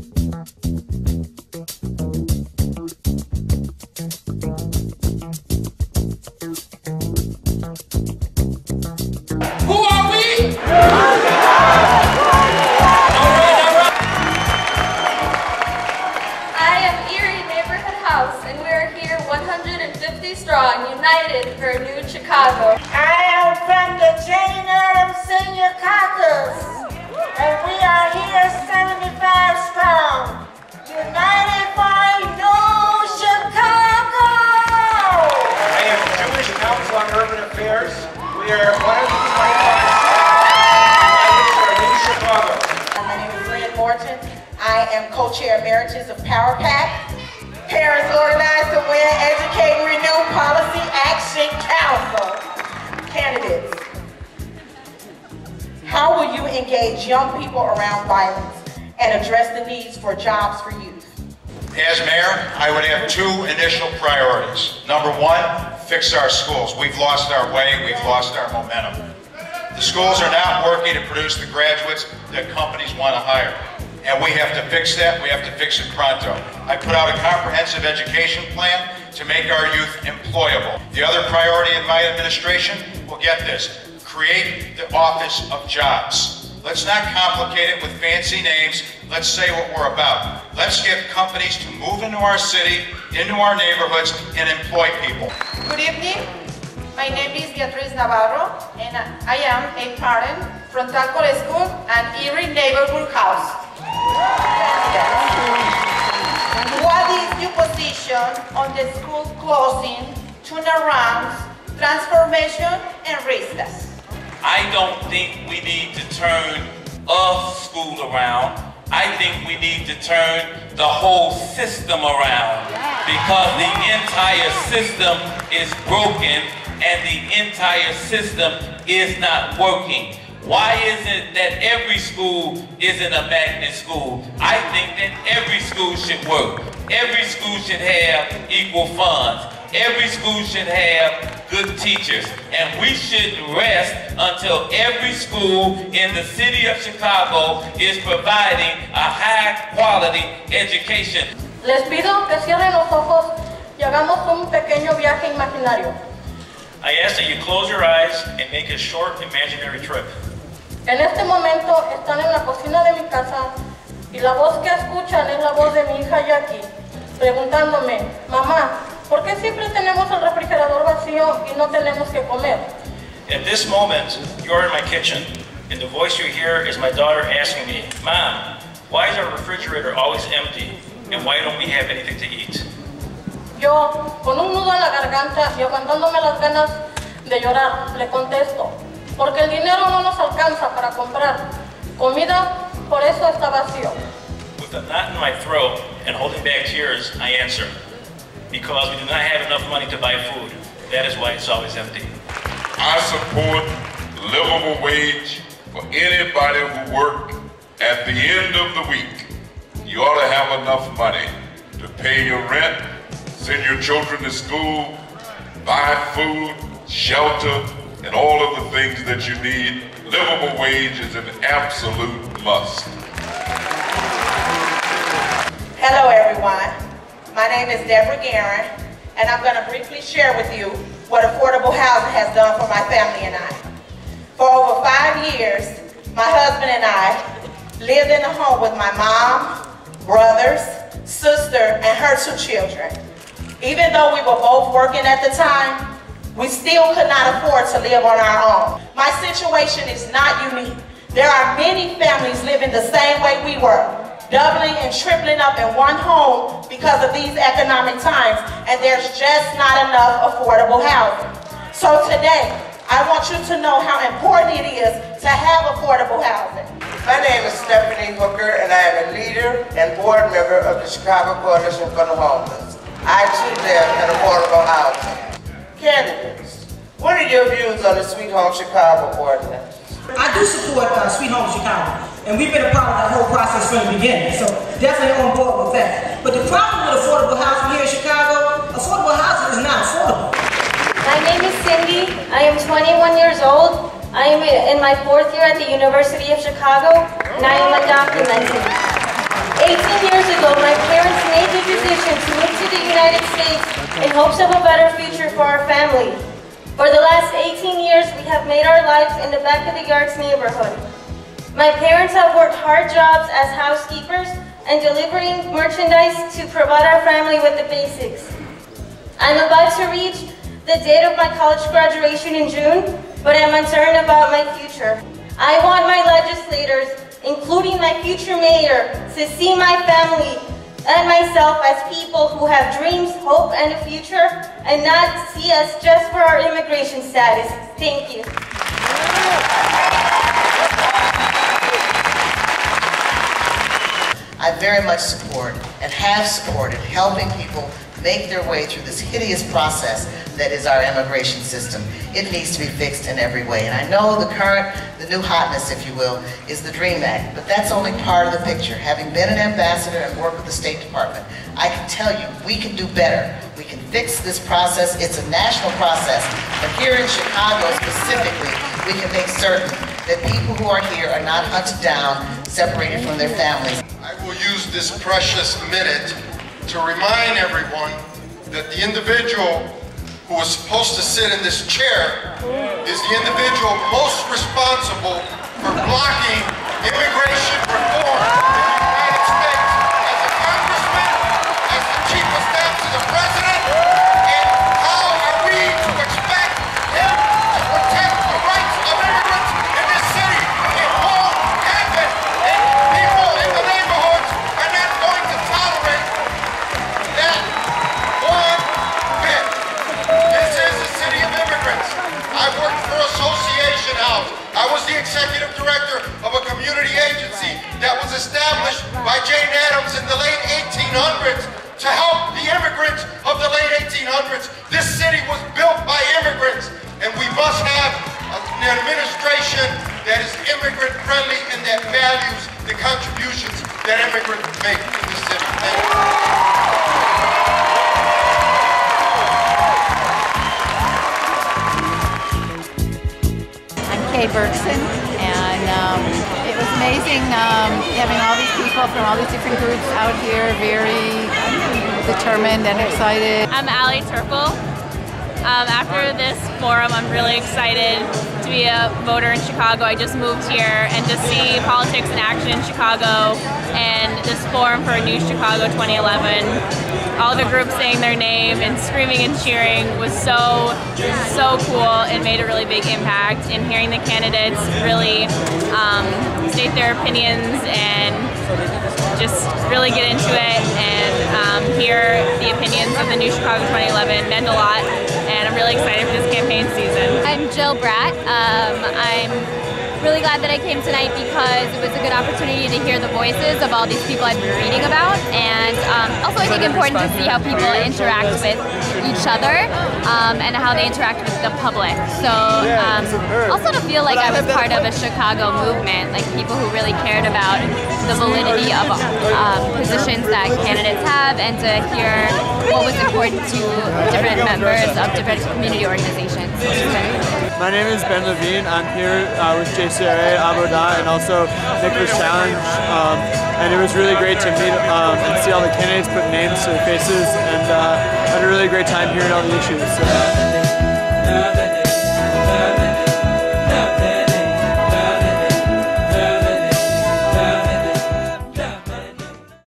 Who are we? I am Erie Neighborhood House, and we are here 150 strong, united for a new Chicago. I am from the Jane Addams Senior Caucus, and we are here 75 strong, united for a new Chicago. I am Jewish Council on Urban Affairs. We are 125 for a new Chicago. My name is Lynn Morton. I am co-chair emeritus of Power Pack. Parents Organized to Win Educate Renew Policy Action Council. Candidates, how will you engage young people around violence and address the needs for jobs for youth? As mayor, I would have two initial priorities. Number one, fix our schools. We've lost our way, we've lost our momentum. The schools are not working to produce the graduates that companies want to hire. And we have to fix that, we have to fix it pronto. I put out a comprehensive education plan to make our youth employable. The other priority in my administration, well, get this, create the Office of Jobs. Let's not complicate it with fancy names. Let's say what we're about. Let's get companies to move into our city, into our neighborhoods, and employ people. Good evening. My name is Beatriz Navarro, and I am a parent from Talco School and Erie Neighborhood House. What is your position on the school closing, turnarounds, transformation, and recess? I don't think we need to turn a school around. I think we need to turn the whole system around, because the entire system is broken and the entire system is not working. Why is it that every school isn't a magnet school? I think that every school should work. Every school should have equal funds. Every school should have good teachers. And we shouldn't rest until every school in the city of Chicago is providing a high quality education. Les pido que cierren los ojos y hagamos un pequeño viaje imaginario. I ask that you close your eyes and make a short imaginary trip. En este momento están en la cocina de mi casa y la voz que escuchan es la voz de mi hija Jackie, preguntándome, mamá, ¿por qué siempre tenemos el refrigerador vacío y no tenemos que comer? At this moment, you're in my kitchen, and the voice you hear is my daughter asking me, Mom, why is our refrigerator always empty, and why don't we have anything to eat? Yo, con un nudo en la garganta y aguantándome las ganas de llorar, le contesto, porque el dinero no nos alcanza para comprar comida, por eso está vacío. With a knot in my throat and holding back tears, I answer, because we do not have enough money to buy food. That is why it's always empty. I support livable wage for anybody who work. At the end of the week, you ought to have enough money to pay your rent, send your children to school, buy food, shelter, and all of the things that you need. Livable wage is an absolute must. Hello everyone, my name is Deborah Gery, and I'm going to briefly share with you what affordable housing has done for my family and I. For over 5 years, my husband and I lived in a home with my mom, brothers, sister, and her 2 children. Even though we were both working at the time, we still could not afford to live on our own. My situation is not unique. There are many families living the same way we were, doubling and tripling up in one home because of these economic times, and there's just not enough affordable housing. So today, I want you to know how important it is to have affordable housing. My name is Stephanie Hooker, and I am a leader and board member of the Chicago Coalition for the Homeless. I too live in affordable housing. Candidates, what are your views on the Sweet Home Chicago ordinance? I do support Sweet Home Chicago, and we've been a part of that whole process from the beginning, so definitely on board with that. But the problem with affordable housing here in Chicago, affordable housing is not affordable. My name is Cindy. I am 21 years old. I am in my 4th year at the University of Chicago, and I am undocumented. 18 the United States in hopes of a better future for our family. For the last 18 years, we have made our lives in the back of the yards neighborhood. My parents have worked hard jobs as housekeepers and delivering merchandise to provide our family with the basics. I'm about to reach the date of my college graduation in June, but I'm uncertain about my future. I want my legislators, including my future mayor, to see my family and myself as people who have dreams, hope, and a future, and not see us just for our immigration status. Thank you. I very much support and have supported helping people make their way through this hideous process that is our immigration system. It needs to be fixed in every way. And I know the new hotness, if you will, is the DREAM Act, but that's only part of the picture. Having been an ambassador and worked with the State Department, I can tell you we can do better. We can fix this process. It's a national process, but here in Chicago specifically, we can make certain that people who are here are not hunted down, separated from their families. I will use this precious minute to remind everyone that the individual who is supposed to sit in this chair is the individual most responsible for blocking immigration reform in the United States as a congressman, as the chief of staff to the president, and how are we to expect him to protect the rights of immigrants in this city? It won't happen, and people in the neighborhoods are not going to tolerate that one bit. This is a city of immigrants. I worked for Association House. I was the executive director of a community agency that was established by Jane Addams in the late 1800s to help the immigrants of the late 1800s. This city was built by immigrants, and we must have an administration that is immigrant friendly and that values the contributions that immigrants make to the city. Thank you. Bergson, and it was amazing having all these people from all these different groups out here, very determined and excited. I'm Allie Turple. After this forum, I'm really excited to be a voter in Chicago. I just moved here, and to see politics in action in Chicago and this forum for a new Chicago 2011, all the groups saying their name and screaming and cheering was so cool. It made a really big impact, and hearing the candidates really state their opinions and just really get into it and hear the opinions of the new Chicago 2011 meant a lot, and I'm really excited for this campaign season. I'm Jill Bratt. I'm really glad that I came tonight because it was a good opportunity to hear the voices of all these people I've been reading about, and also I think important to see how people interact with each other and how they interact with the public. So also to feel like I was part of a Chicago movement, like people who really cared about the validity of positions that candidates have, and to hear what was important to different members of different community organizations. My name is Ben Levine. I'm here with JCUA, Aboda, and also Nicholas Challenge. And it was really great to meet and see all the candidates, put names to their faces, and had a really great time hearing all the issues.